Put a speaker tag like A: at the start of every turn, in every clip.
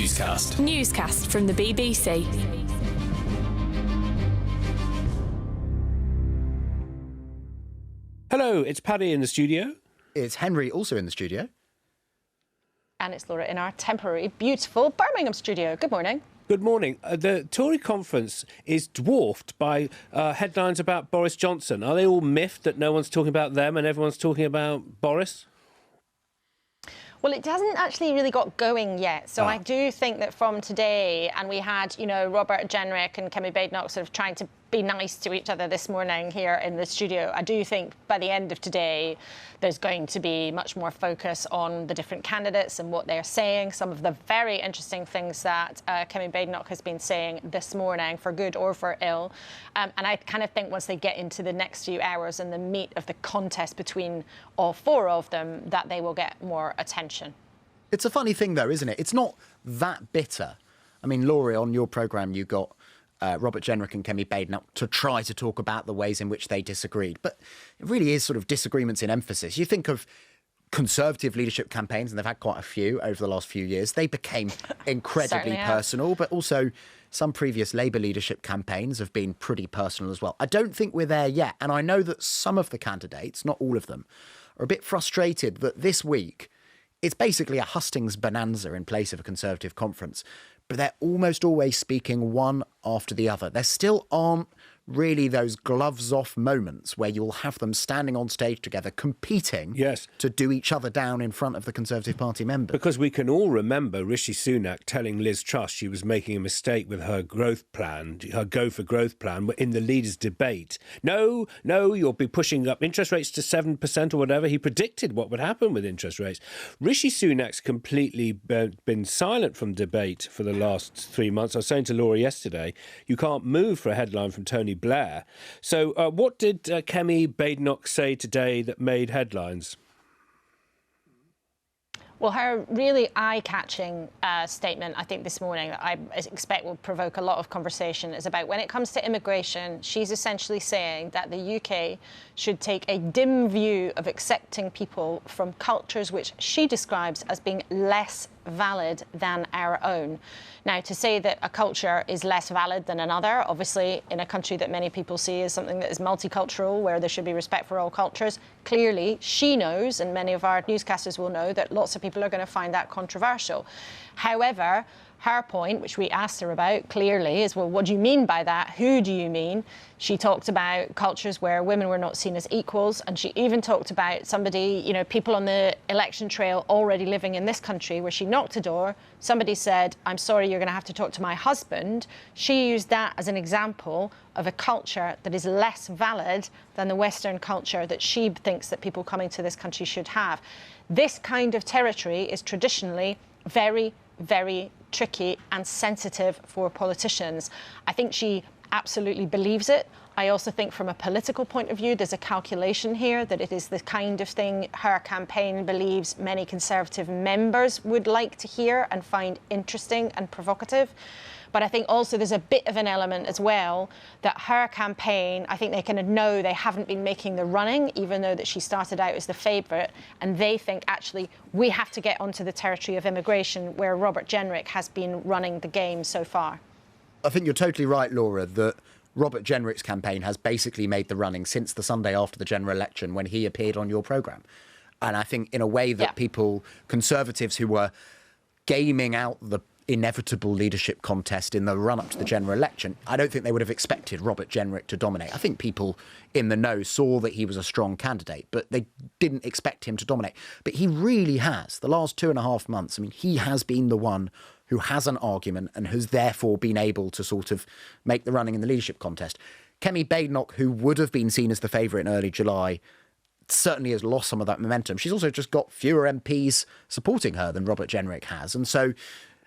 A: Newscast.
B: Newscast from the BBC.
C: Hello, it's Paddy in the studio.
D: It's Henry also in the studio.
E: And it's Laura in our temporary, beautiful Birmingham studio. Good morning.
C: Good morning. The Tory conference is dwarfed by headlines about Boris Johnson. Are they all miffed that no one's talking about them and everyone's talking about Boris?
E: Well, it hasn't actually really got going yet. So I do think that from today, and we had, Robert Jenrick and Kemi Badenoch sort of trying to be nice to each other this morning here in the studio. I do think by the end of today, there's going to be much more focus on the different candidates and what they're saying. Some of the very interesting things that Kemi Badenoch has been saying this morning, for good or for ill. And I kind of think once they get into the next few hours and the meat of the contest between all four of them, that they will get more attention.
D: It's a funny thing, though, isn't it? It's not that bitter. I mean, Laurie, on your programme, you got Robert Jenrick and Kemi Badenoch to try to talk about the ways in which they disagreed. But it really is sort of disagreements in emphasis. You think of Conservative leadership campaigns, and they've had quite a few over the last few years. They became incredibly personal, but also some previous Labour leadership campaigns have been pretty personal as well. I don't think we're there yet. And I know that some of the candidates, not all of them, are a bit frustrated that this week it's basically a hustings bonanza in place of a Conservative conference. But they're almost always speaking one after the other. There still aren't really those gloves-off moments where you'll have them standing on stage together, competing to do each other down in front of the Conservative Party members.
C: Because we can all remember Rishi Sunak telling Liz Truss she was making a mistake with her growth plan, her Go for Growth plan, in the leaders' debate. No, you'll be pushing up interest rates to 7% or whatever. He predicted what would happen with interest rates. Rishi Sunak's completely been silent from debate for the last 3 months. I was saying to Laura yesterday, you can't move for a headline from Tony Blair. So what did Kemi Badenoch say today that made headlines?
E: Well, her really eye-catching statement, I think, this morning that I expect will provoke a lot of conversation is about when it comes to immigration, she's essentially saying that the UK should take a dim view of accepting people from cultures which she describes as being less valid than our own. Now, to say that a culture is less valid than another, obviously in a country that many people see as something that is multicultural, where there should be respect for all cultures, clearly she knows, and many of our newscasters will know, that lots of people are going to find that controversial. However, her point, which we asked her about clearly, is, well, what do you mean by that? Who do you mean? She talked about cultures where women were not seen as equals, and she even talked about somebody, people on the election trail already living in this country, where she knocked a door, somebody said, I'm sorry, you're going to have to talk to my husband. She used that as an example of a culture that is less valid than the Western culture that she thinks that people coming to this country should have. This kind of territory is traditionally very, very tricky and sensitive for politicians. I think she absolutely believes it. I also think from a political point of view, there's a calculation here that it is the kind of thing her campaign believes many Conservative members would like to hear and find interesting and provocative. But I think also there's a bit of an element as well that her campaign, I think they kind of know they haven't been making the running, even though that she started out as the favourite. And they think, actually, we have to get onto the territory of immigration where Robert Jenrick has been running the game so far.
D: I think you're totally right, Laura, that Robert Jenrick's campaign has basically made the running since the Sunday after the general election when he appeared on your programme. And I think in a way that people, Conservatives who were gaming out the inevitable leadership contest in the run-up to the general election, I don't think they would have expected Robert Jenrick to dominate. I think people in the know saw that he was a strong candidate, but they didn't expect him to dominate. But he really has. The last 2.5 months, I mean, he has been the one who has an argument and has therefore been able to sort of make the running in the leadership contest. Kemi Badenoch, who would have been seen as the favourite in early July, certainly has lost some of that momentum. She's also just got fewer MPs supporting her than Robert Jenrick has. And so,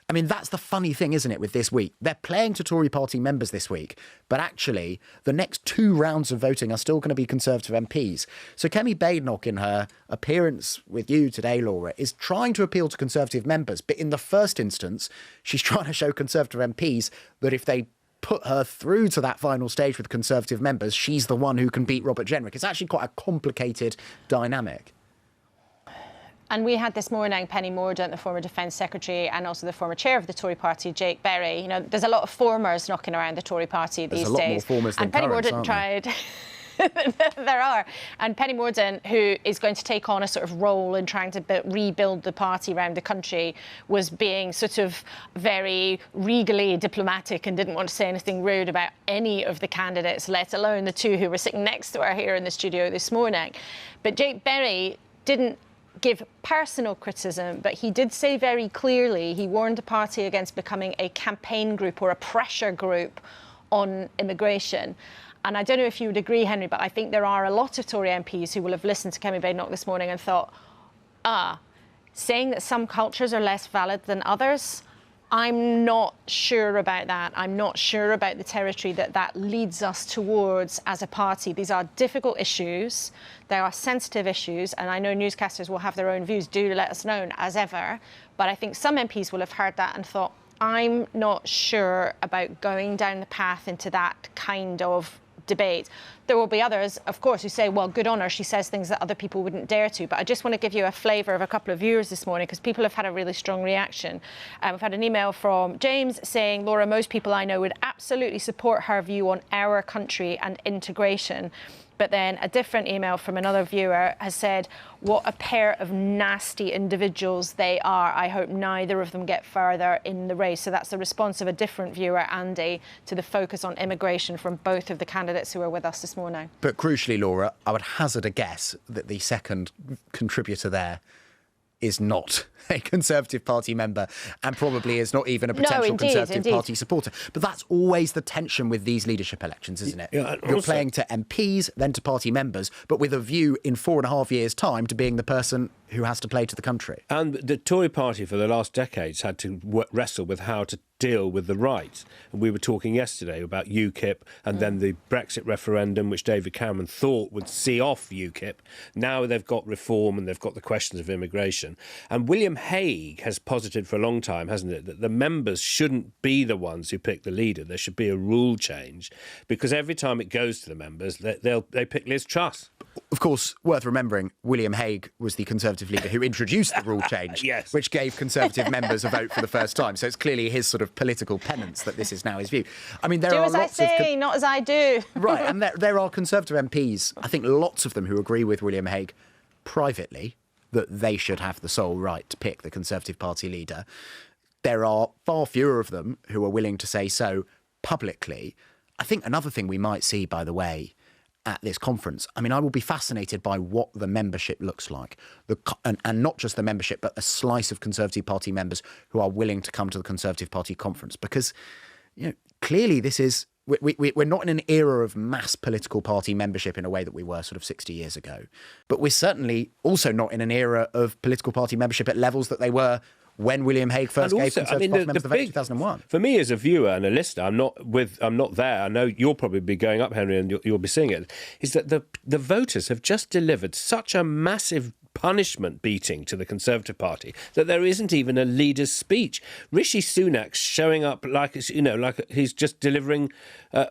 D: I mean, that's the funny thing, isn't it, with this week? They're playing to Tory party members this week, but actually the next 2 rounds of voting are still going to be Conservative MPs. So Kemi Badenoch, in her appearance with you today, Laura, is trying to appeal to Conservative members, but in the first instance, she's trying to show Conservative MPs that if they put her through to that final stage with Conservative members, she's the one who can beat Robert Jenrick. It's actually quite a complicated dynamic.
E: And we had this morning Penny Mordaunt, the former Defence Secretary, and also the former chair of the Tory party, Jake Berry. You know, there's a lot of formers knocking around the Tory party these days.
D: There's a lot more formers than
E: Penny
D: currents,
E: Mordaunt tried. There are. And Penny Mordaunt, who is going to take on a sort of role in trying to rebuild the party around the country, was being sort of very regally diplomatic and didn't want to say anything rude about any of the candidates, let alone the two who were sitting next to her here in the studio this morning. But Jake Berry didn't give personal criticism, but he did say very clearly, he warned the party against becoming a campaign group or a pressure group on immigration. And I don't know if you would agree, Henry, but I think there are a lot of Tory MPs who will have listened to Kemi Badenoch this morning and thought, saying that some cultures are less valid than others, I'm not sure about that. I'm not sure about the territory that leads us towards as a party. These are difficult issues. They are sensitive issues. And I know newscasters will have their own views. Do let us know, as ever. But I think some MPs will have heard that and thought, I'm not sure about going down the path into that kind of debate. There will be others, of course, who say, well, good on her, she says things that other people wouldn't dare to. But I just want to give you a flavour of a couple of viewers this morning, because people have had a really strong reaction. We've had an email from James saying, Laura, most people I know would absolutely support her view on our country and integration. But then a different email from another viewer has said, what a pair of nasty individuals they are. I hope neither of them get further in the race. So that's the response of a different viewer, Andy, to the focus on immigration from both of the candidates who are with us this morning.
D: But crucially, Laura, I would hazard a guess that the second contributor there is not a Conservative Party member and probably is not even a potential Conservative Party supporter. But that's always the tension with these leadership elections, isn't it? Yeah, you're playing to MPs, then to party members, but with a view in 4.5 years' time to being the person who has to play to the country.
C: And the Tory party for the last decades had to wrestle with how to deal with the right. And we were talking yesterday about UKIP and then the Brexit referendum, which David Cameron thought would see off UKIP. Now they've got reform and they've got the questions of immigration. And William Hague has posited for a long time, hasn't it, that the members shouldn't be the ones who pick the leader. There should be a rule change, because every time it goes to the members, they pick Liz Truss.
D: Of course, worth remembering, William Hague was the Conservative leader who introduced the rule change,
C: yes,
D: which gave Conservative members a vote for the first time. So it's clearly his sort of political penance that this is now his view. I mean, there are lots of...
E: Do as I say, not as I do.
D: Right, and there are Conservative MPs, I think lots of them, who agree with William Hague privately that they should have the sole right to pick the Conservative Party leader. There are far fewer of them who are willing to say so publicly. I think another thing we might see, by the way, at this conference, I mean, I will be fascinated by what the membership looks like, and not just the membership, but a slice of Conservative Party members who are willing to come to the Conservative Party conference, because, you know, clearly this is... We're not in an era of mass political party membership in a way that we were sort of 60 years ago. But we're certainly also not in an era of political party membership at levels that they were when William Hague first gave Conservative Party members the vote in 2001.
C: For me as a viewer and a listener, I'm not there. I know you'll probably be going up, Henry, and you'll be seeing it, is that the voters have just delivered such a massive punishment beating to the Conservative Party that there isn't even a leader's speech. Rishi Sunak's showing up like he's just delivering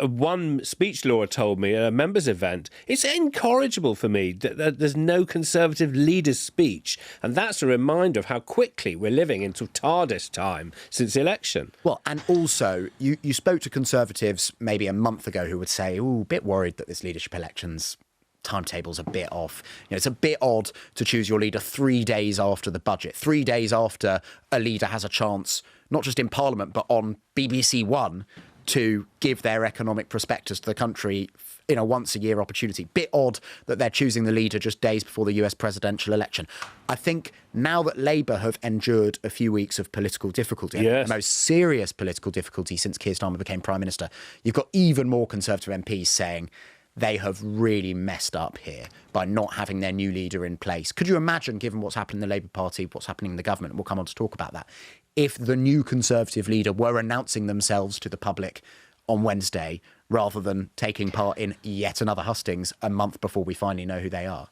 C: one speech, Laura told me, at a members' event. It's incorrigible for me that there's no Conservative leader's speech. And that's a reminder of how quickly we're living into TARDIS time since the election.
D: Well, and also, you spoke to Conservatives maybe a month ago who would say, a bit worried that this leadership election's timetable's a bit off. You know, it's a bit odd to choose your leader 3 days after the budget, 3 days after a leader has a chance, not just in Parliament, but on BBC One, to give their economic prospectus to the country in a once-a-year opportunity. Bit odd that they're choosing the leader just days before the US presidential election. I think now that Labour have endured a few weeks of political difficulty,
C: yes,
D: the most serious political difficulty since Keir Starmer became Prime Minister, you've got even more Conservative MPs saying they have really messed up here by not having their new leader in place. Could you imagine, given what's happened in the Labour Party, what's happening in the government, and we'll come on to talk about that, if the new Conservative leader were announcing themselves to the public on Wednesday rather than taking part in yet another hustings a month before we finally know who they are?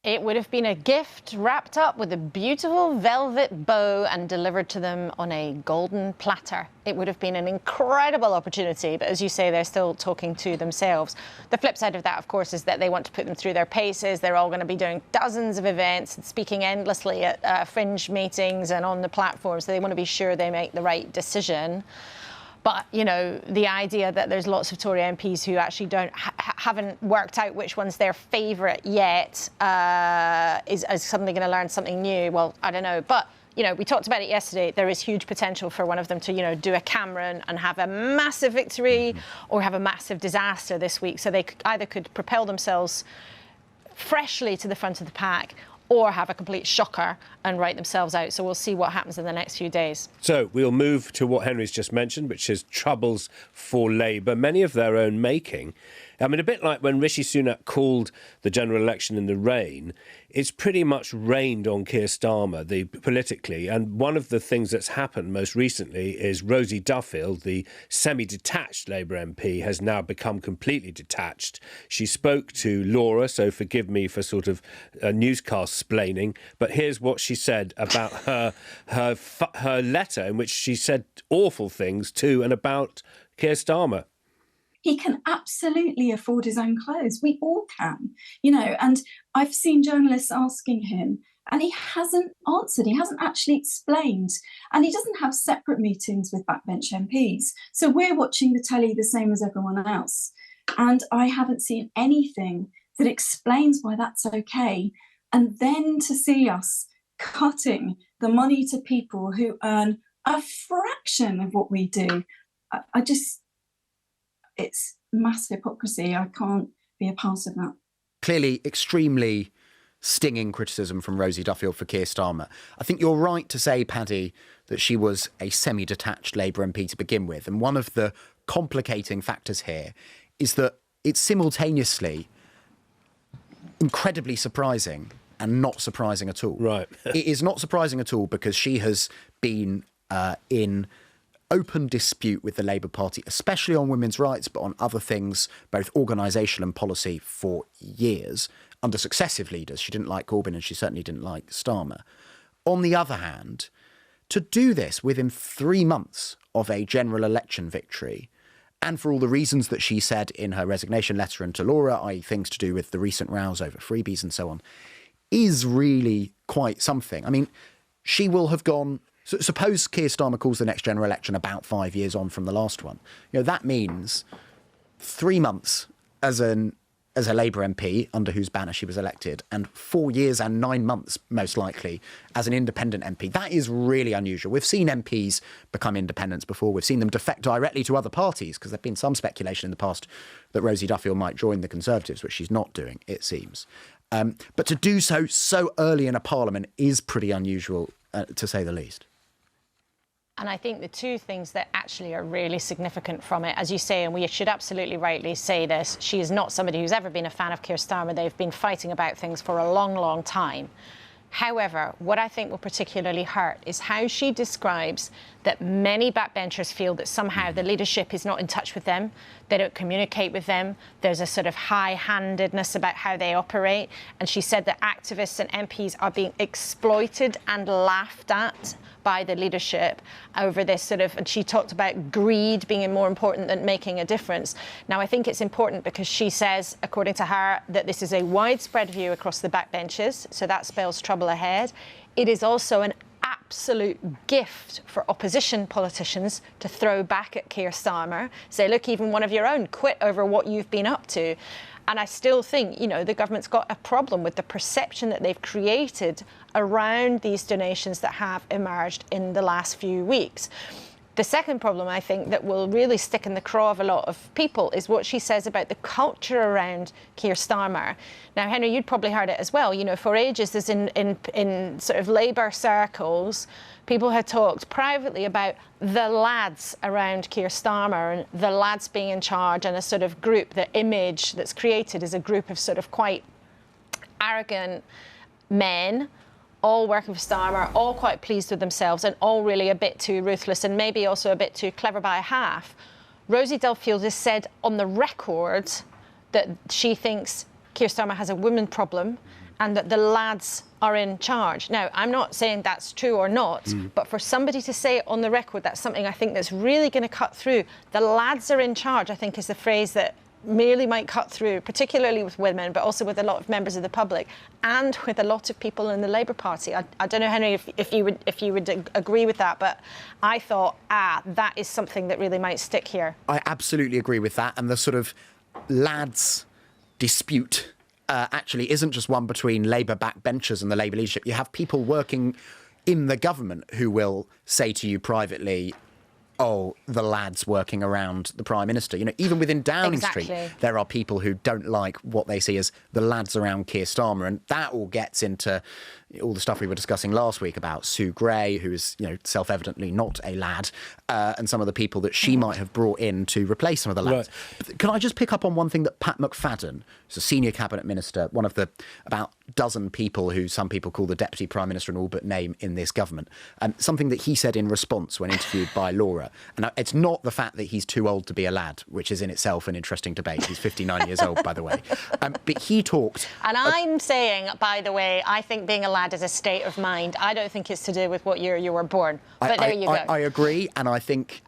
E: It would have been a gift wrapped up with a beautiful velvet bow and delivered to them on a golden platter. It would have been an incredible opportunity, but as you say, they're still talking to themselves. The flip side of that, of course, is that they want to put them through their paces. They're all going to be doing dozens of events and speaking endlessly at fringe meetings and on the platform, so they want to be sure they make the right decision. But, you know, the idea that there's lots of Tory MPs who actually haven't worked out which one's their favourite yet, is suddenly going to learn something new. Well, I don't know. But, you know, we talked about it yesterday. There is huge potential for one of them to, you know, do a Cameron and have a massive victory or have a massive disaster this week. So they either could propel themselves freshly to the front of the pack or have a complete shocker and write themselves out. So we'll see what happens in the next few days.
C: So we'll move to what Henry's just mentioned, which is troubles for Labour, many of their own making. I mean, a bit like when Rishi Sunak called the general election in the rain, it's pretty much rained on Keir Starmer politically. And one of the things that's happened most recently is Rosie Duffield, the semi-detached Labour MP, has now become completely detached. She spoke to Laura, so forgive me for sort of newscast splaining, but here's what she said about her letter in which she said awful things to and about Keir Starmer.
A: He can absolutely afford his own clothes. We all can, you know, and I've seen journalists asking him and he hasn't answered. He hasn't actually explained, and he doesn't have separate meetings with backbench MPs. So we're watching the telly the same as everyone else. And I haven't seen anything that explains why that's okay. And then to see us cutting the money to people who earn a fraction of what we do, it's mass hypocrisy. I can't be a part of that.
D: Clearly extremely stinging criticism from Rosie Duffield for Keir Starmer. I think you're right to say, Paddy, that she was a semi-detached Labour MP to begin with. And one of the complicating factors here is that it's simultaneously incredibly surprising and not surprising at all.
C: Right.
D: It is not surprising at all because she has been in open dispute with the Labour Party, especially on women's rights, but on other things, both organisation and policy, for years, under successive leaders. She didn't like Corbyn and she certainly didn't like Starmer. On the other hand, to do this within 3 months of a general election victory, and for all the reasons that she said in her resignation letter and to Laura, i.e. things to do with the recent rows over freebies and so on, is really quite something. I mean, she will have gone... So suppose Keir Starmer calls the next general election about 5 years on from the last one. You know, that means 3 months as a Labour MP under whose banner she was elected, and 4 years and 9 months, most likely, as an independent MP. That is really unusual. We've seen MPs become independents before. We've seen them defect directly to other parties, because there's been some speculation in the past that Rosie Duffield might join the Conservatives, which she's not doing, it seems. But to do so early in a parliament is pretty unusual, to say the least.
E: And I think the two things that actually are really significant from it, as you say, and we should absolutely rightly say this, she is not somebody who's ever been a fan of Keir Starmer. They've been fighting about things for a long, long time. However, what I think will particularly hurt is how she describes that many backbenchers feel that somehow the leadership is not in touch with them, they don't communicate with them, there's a sort of high-handedness about how they operate. And she said that activists and MPs are being exploited and laughed at by the leadership over this sort of, and she talked about greed being more important than making a difference. Now, I think it's important because she says, according to her, that this is a widespread view across the backbenches, so that spells trouble ahead. It is also an absolute gift for opposition politicians to throw back at Keir Starmer, say, look, even one of your own quit over what you've been up to. And I still think, you know, the government's got a problem with the perception that they've created around these donations that have emerged in the last few weeks. The second problem, I think, that will really stick in the craw of a lot of people is what she says about the culture around Keir Starmer. Now, Henry, you'd probably heard it as well. You know, for ages, there's in sort of Labour circles, people had talked privately about the lads around Keir Starmer and the lads being in charge, and a sort of group, the image that's created is a group of sort of quite arrogant men, all working for Starmer, all quite pleased with themselves and all really a bit too ruthless and maybe also a bit too clever by half. Rosie Duffield has said on the record that she thinks Keir Starmer has a women problem and that the lads are in charge. Now, I'm not saying that's true or not, but for somebody to say on the record, that's something I think that's really going to cut through. The lads are in charge, I think, is the phrase that merely might cut through, particularly with women, but also with a lot of members of the public and with a lot of people in the Labour Party. I don't know, Henry, if you would agree with that, but I thought, that is something that really might stick here.
D: I absolutely agree with that. And the sort of lads dispute actually isn't just one between Labour backbenchers and the Labour leadership. You have people working in the government who will say to you privately, oh, the lads working around the Prime Minister. You know, even within Downing Street, there are people who don't like what they see as the lads around Keir Starmer. And that all gets into all the stuff we were discussing last week about Sue Gray, who is, you know, self-evidently not a lad, and some of the people that she might have brought in to replace some of the lads. Right. Can I just pick up on one thing that Pat McFadden, who's a senior cabinet minister, one of the about dozen people who some people call the Deputy Prime Minister and all but name in this government, something that he said in response when interviewed by Laura. And it's not the fact that he's too old to be a lad, which is in itself an interesting debate. He's 59 years old, by the way. But he talked...
E: And I'm saying, by the way, I think being a lad is a state of mind. I don't think it's to do with what year you were born. But there you go.
D: I agree, and I think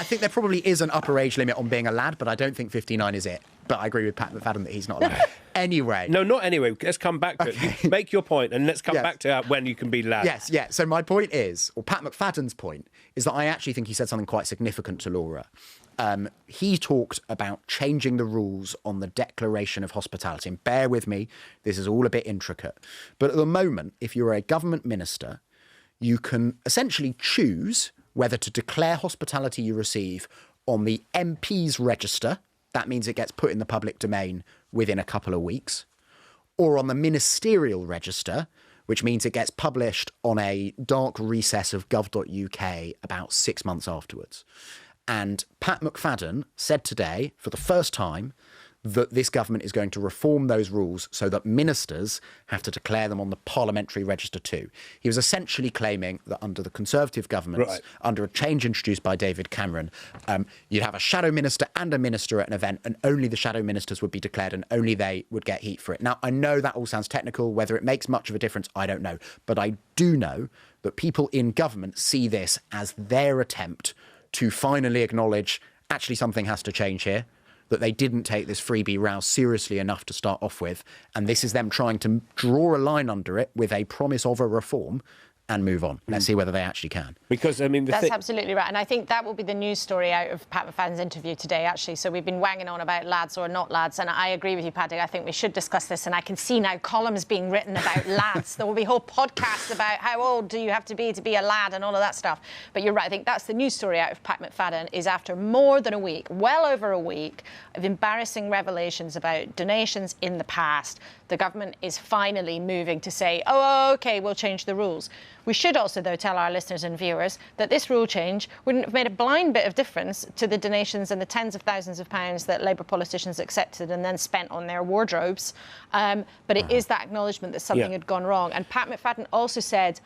D: there probably is an upper age limit on being a lad, but I don't think 59 is it. But I agree with Pat McFadden that he's not a lad. Anyway.
C: No, not anyway. Let's come back to it. You make your point, and let's come back to when you can be lad.
D: Yes, yeah. So my point is, or Pat McFadden's point, is that I actually think he said something quite significant to Laura. He talked about changing the rules on the declaration of hospitality. And bear with me, this is all a bit intricate. But at the moment, if you're a government minister, you can essentially choose whether to declare hospitality you receive on the MP's register. That means it gets put in the public domain within a couple of weeks, or on the ministerial register, which means it gets published on a dark recess of gov.uk about 6 months afterwards. And Pat McFadden said today, for the first time, that this government is going to reform those rules so that ministers have to declare them on the parliamentary register too. He was essentially claiming that under the Conservative governments, under a change introduced by David Cameron, you'd have a shadow minister and a minister at an event, and only the shadow ministers would be declared and only they would get heat for it. Now, I know that all sounds technical. Whether it makes much of a difference, I don't know. But I do know that people in government see this as their attempt to finally acknowledge actually something has to change here, that they didn't take this freebie row seriously enough to start off with. And this is them trying to draw a line under it with a promise of a reform and move on. Let's see whether they actually can.
C: Because, I mean...
E: That's absolutely right. And I think that will be the news story out of Pat McFadden's interview today, actually. So we've been wanging on about lads or not lads. And I agree with you, Paddy. I think we should discuss this. And I can see now columns being written about lads. There will be whole podcasts about how old do you have to be a lad and all of that stuff. But you're right. I think that's the news story out of Pat McFadden is after more than a week, well over a week, of embarrassing revelations about donations in the past, the government is finally moving to say, oh, OK, we'll change the rules. We should also, though, tell our listeners and viewers that this rule change wouldn't have made a blind bit of difference to the donations and the tens of thousands of pounds that Labour politicians accepted and then spent on their wardrobes. But it is that acknowledgement that something had gone wrong. And Pat McFadden also said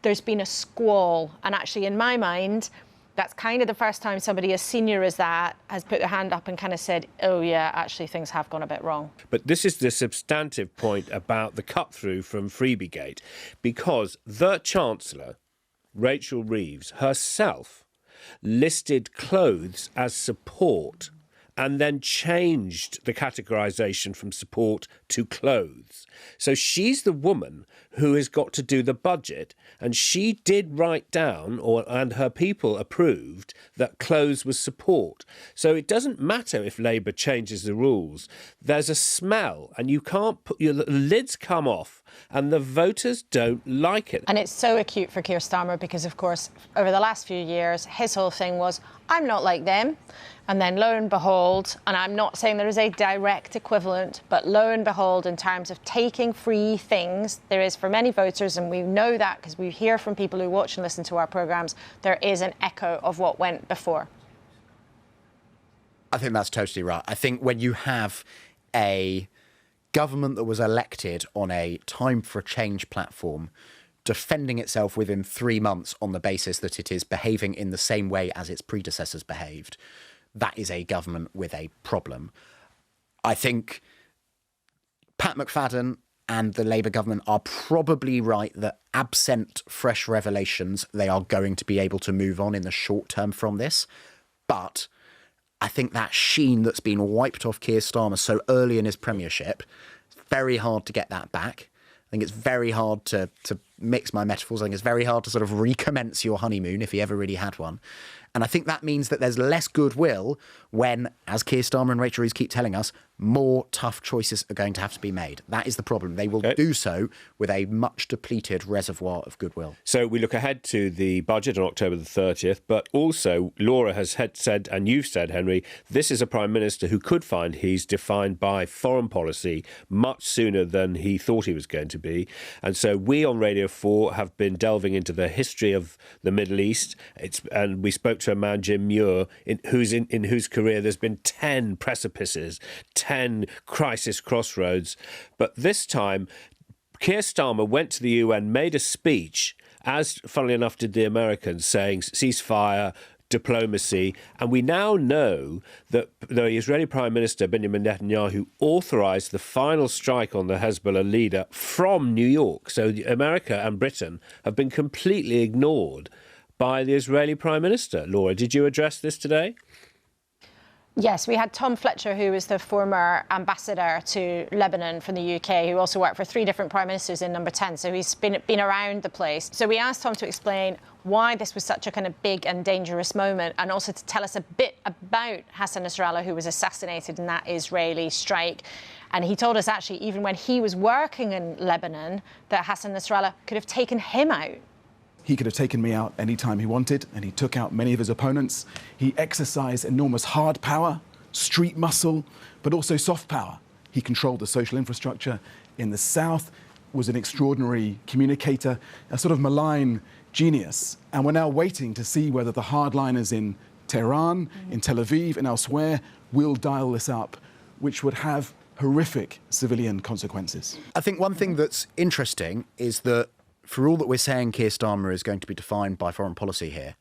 E: there's been a squall. And actually, in my mind, that's kind of the first time somebody as senior as that has put their hand up and kind of said, oh, yeah, actually, things have gone a bit wrong.
C: But this is the substantive point about the cut-through from Freebiegate, because the Chancellor, Rachel Reeves, herself listed clothes as support and then changed the categorisation from support to clothes. So she's the woman who has got to do the budget, and she did write down, and her people approved, that clothes was support. So it doesn't matter if Labour changes the rules. There's a smell, and you can't put your lids come off, and the voters don't like it.
E: And it's so acute for Keir Starmer because, of course, over the last few years, his whole thing was, I'm not like them. And then lo and behold, and I'm not saying there is a direct equivalent, but lo and behold, in terms of taking free things, there is for many voters, and we know that because we hear from people who watch and listen to our programmes, there is an echo of what went before.
D: I think that's totally right. I think when you have a government that was elected on a time for a change platform, defending itself within 3 months on the basis that it is behaving in the same way as its predecessors behaved, that is a government with a problem. I think Pat McFadden and the Labour government are probably right that absent fresh revelations, they are going to be able to move on in the short term from this. But I think that sheen that's been wiped off Keir Starmer so early in his premiership, it's very hard to get that back. I think it's very hard to mix my metaphors. I think it's very hard to sort of recommence your honeymoon if he ever really had one. And I think that means that there's less goodwill when, as Keir Starmer and Rachel Reeves keep telling us, more tough choices are going to have to be made. That is the problem. They will do so with a much depleted reservoir of goodwill.
C: So we look ahead to the budget on October the 30th, but also Laura has said, and you've said, Henry, this is a Prime Minister who could find he's defined by foreign policy much sooner than he thought he was going to be. And so we on Radio 4 have been delving into the history of the Middle East. And we spoke to a man, Jim Muir, in whose career there's been 10 precipices, 10 crisis crossroads. But this time, Keir Starmer went to the UN, made a speech, as, funnily enough, did the Americans, saying ceasefire, diplomacy. And we now know that the Israeli Prime Minister, Benjamin Netanyahu, authorised the final strike on the Hezbollah leader from New York. So America and Britain have been completely ignored by the Israeli Prime Minister. Laura, did you address this today?
E: Yes, we had Tom Fletcher, who was the former ambassador to Lebanon from the UK, who also worked for 3 different prime ministers in Number 10. So he's been around the place. So we asked Tom to explain why this was such a kind of big and dangerous moment, and also to tell us a bit about Hassan Nasrallah, who was assassinated in that Israeli strike. And he told us, actually, even when he was working in Lebanon, that Hassan Nasrallah could have taken him out.
F: He could have taken me out any time he wanted, and he took out many of his opponents. He exercised enormous hard power, street muscle, but also soft power. He controlled the social infrastructure in the south, was an extraordinary communicator, a sort of malign genius. And we're now waiting to see whether the hardliners in Tehran, in Tel Aviv, and elsewhere will dial this up, which would have horrific civilian consequences.
D: I think one thing that's interesting is that for all that we're saying Keir Starmer is going to be defined by foreign policy here,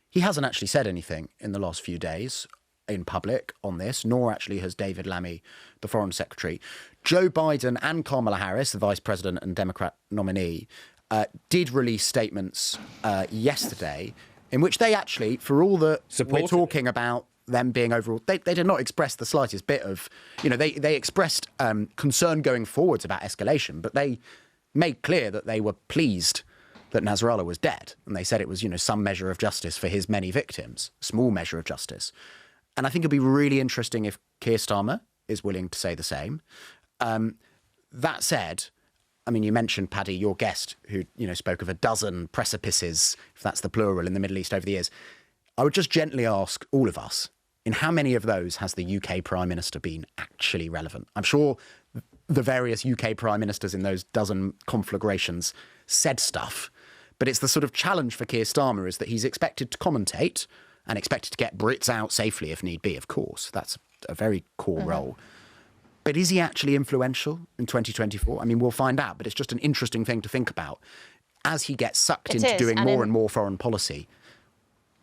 D: he hasn't actually said anything in the last few days in public on this, nor actually has David Lammy, the Foreign Secretary. Joe Biden and Kamala Harris, the Vice President and Democrat nominee, did release statements yesterday in which they actually, for all that we're talking about them being overall, they did not express the slightest bit of, they expressed concern going forwards about escalation, but they made clear that they were pleased that Nasrallah was dead. And they said it was, some measure of justice for his many victims, small measure of justice. And I think it'll be really interesting if Keir Starmer is willing to say the same. That said, I mean, you mentioned, Paddy, your guest, who, spoke of a dozen precipices, if that's the plural, in the Middle East over the years. I would just gently ask all of us, in how many of those has the UK Prime Minister been actually relevant? I'm sure the various UK Prime Ministers in those dozen conflagrations said stuff, but it's the sort of challenge for Keir Starmer is that he's expected to commentate and expected to get Brits out safely if need be, of course. That's a very core role. But is he actually influential in 2024? I mean, we'll find out, but it's just an interesting thing to think about. As he gets sucked into doing more and more foreign policy,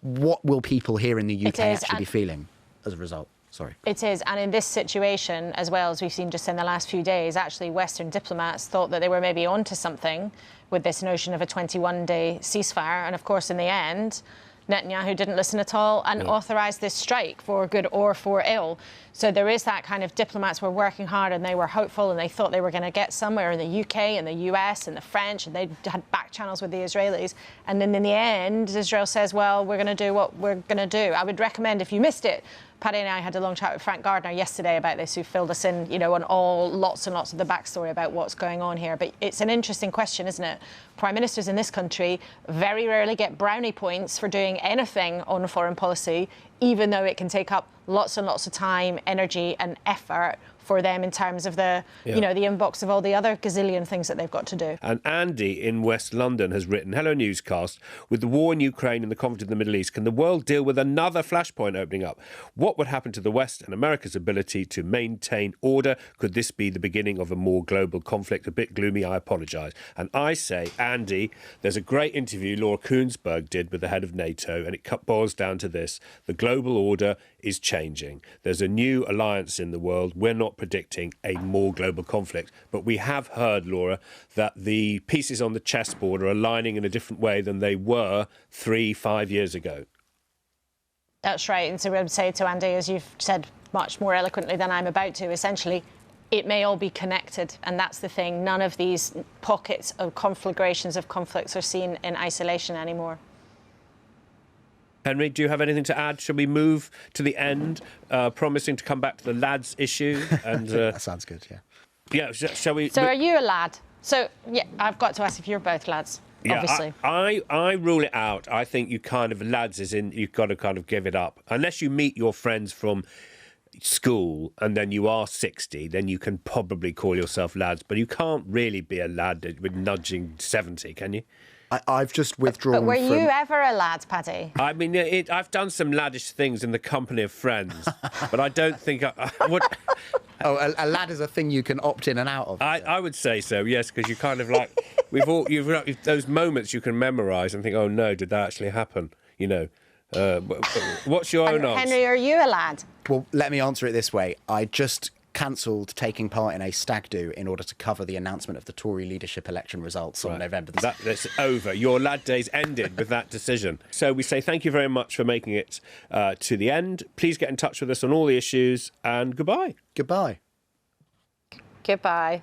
D: what will people here in the UK actually be feeling as a result? Sorry. It
E: is. And in this situation, as well as we've seen just in the last few days, actually Western diplomats thought that they were maybe onto something with this notion of a 21-day ceasefire. And of course, in the end, Netanyahu didn't listen at all and authorised this strike for good or for ill. So there is that kind of diplomats were working hard and they were hopeful and they thought they were going to get somewhere in the UK and the US and the French, and they had back channels with the Israelis. And then in the end, Israel says, well, we're going to do what we're going to do. I would recommend, if you missed it, Paddy and I had a long chat with Frank Gardner yesterday about this, who filled us in, on lots and lots of the backstory about what's going on here. But it's an interesting question, isn't it? Prime ministers in this country very rarely get brownie points for doing anything on foreign policy, even though it can take up lots and lots of time, energy and effort for them in terms of the, the inbox of all the other gazillion things that they've got to do.
C: And Andy in West London has written, hello Newscast, with the war in Ukraine and the conflict in the Middle East, can the world deal with another flashpoint opening up? What would happen to the West and America's ability to maintain order? Could this be the beginning of a more global conflict? A bit gloomy, I apologise. And I say, Andy, there's a great interview Laura Kuenssberg did with the head of NATO, and it boils down to this. The global order is changing. There's a new alliance in the world. We're not predicting a more global conflict. But we have heard, Laura, that the pieces on the chessboard are aligning in a different way than they were 3-5 years ago.
E: That's right. And so I would say to Andy, as you've said much more eloquently than I'm about to, essentially, it may all be connected. And that's the thing. None of these pockets of conflagrations of conflicts are seen in isolation anymore.
C: Henry, do you have anything to add? Shall we move to the end, promising to come back to the lads issue? And
D: that sounds good, yeah.
C: Yeah, shall we?
E: So are you a lad? So, yeah, I've got to ask if you're both lads, obviously.
C: I rule it out. I think you kind of, lads as in, you've got to kind of give it up. Unless you meet your friends from school and then you are 60, then you can probably call yourself lads. But you can't really be a lad with nudging 70, can you?
D: I've just withdrawn.
E: But were you ever a lad, Paddy?
C: I mean, I've done some laddish things in the company of friends, but I don't think I would.
D: Oh, a lad is a thing you can opt in and out of.
C: I would say so, yes, because you kind of like you've those moments you can memorise and think, oh no, did that actually happen? You know, what's your own answer?
E: Henry, are you a lad?
D: Well, let me answer it this way. I just cancelled taking part in a stag do in order to cover the announcement of the Tory leadership election results on November the 6th.
C: That's over. Your lad days ended with that decision. So we say thank you very much for making it to the end. Please get in touch with us on all the issues, and goodbye.
D: Goodbye.
E: Goodbye.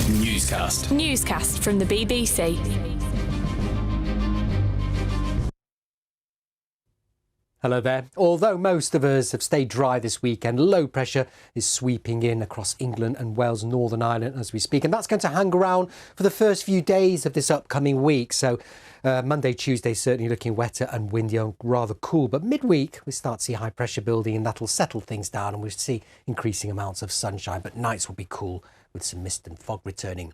B: Newscast. Newscast from the BBC.
G: Hello there. Although most of us have stayed dry this weekend, low pressure is sweeping in across England and Wales, Northern Ireland as we speak. And that's going to hang around for the first few days of this upcoming week. So Monday, Tuesday, certainly looking wetter and windy and rather cool. But midweek, we start to see high pressure building and that'll settle things down and we'll see increasing amounts of sunshine. But nights will be cool with some mist and fog returning.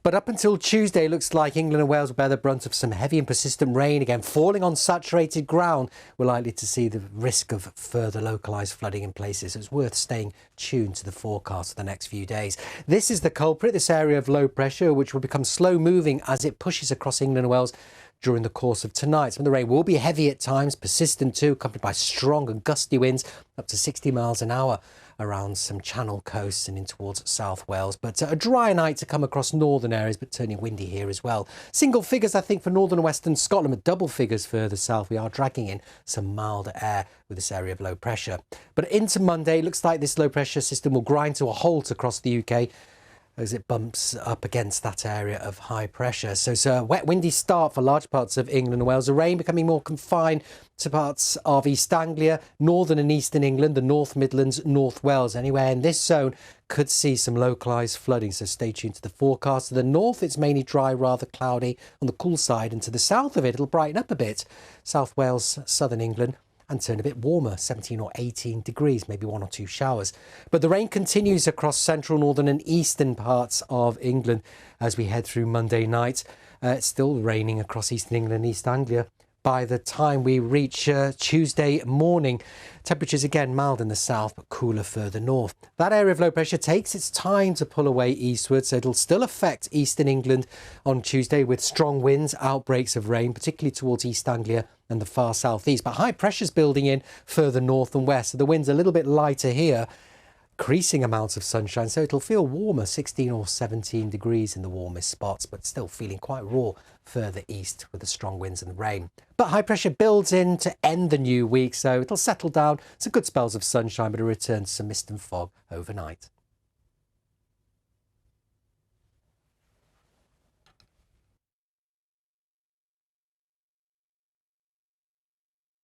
G: But up until Tuesday, it looks like England and Wales will bear the brunt of some heavy and persistent rain again, falling on saturated ground. We're likely to see the risk of further localised flooding in places. It's worth staying tuned to the forecast for the next few days. This is the culprit, this area of low pressure, which will become slow moving as it pushes across England and Wales during the course of tonight. Some of the rain will be heavy at times, persistent too, accompanied by strong and gusty winds up to 60 miles an hour around some Channel coasts and in towards South Wales. But a dry night to come across northern areas, but turning windy here as well. Single figures, I think, for northern and western Scotland, but double figures further south. We are dragging in some milder air with this area of low pressure. But into Monday, it looks like this low pressure system will grind to a halt across the UK as it bumps up against that area of high pressure. So it's a wet, windy start for large parts of England and Wales. The rain becoming more confined to parts of East Anglia, northern and eastern England, the North Midlands, North Wales. Anywhere in this zone could see some localised flooding, so stay tuned to the forecast. To the north, it's mainly dry, rather cloudy on the cool side, and to the south of it, it'll brighten up a bit. South Wales, southern England, and turn a bit warmer, 17 or 18 degrees, maybe one or two showers. But the rain continues across central, northern and eastern parts of England as we head through Monday night. It's still raining across eastern England and East Anglia. By the time we reach Tuesday morning, temperatures again mild in the south, but cooler further north. That area of low pressure takes its time to pull away eastward, so it'll still affect eastern England on Tuesday with strong winds, outbreaks of rain, particularly towards East Anglia and the far southeast. But high pressure's building in further north and west, so the wind's a little bit lighter here. Increasing amounts of sunshine, so it'll feel warmer, 16 or 17 degrees in the warmest spots, but still feeling quite raw further east with the strong winds and the rain. But high pressure builds in to end the new week, so it'll settle down. Some good spells of sunshine, but a return to some mist and fog overnight.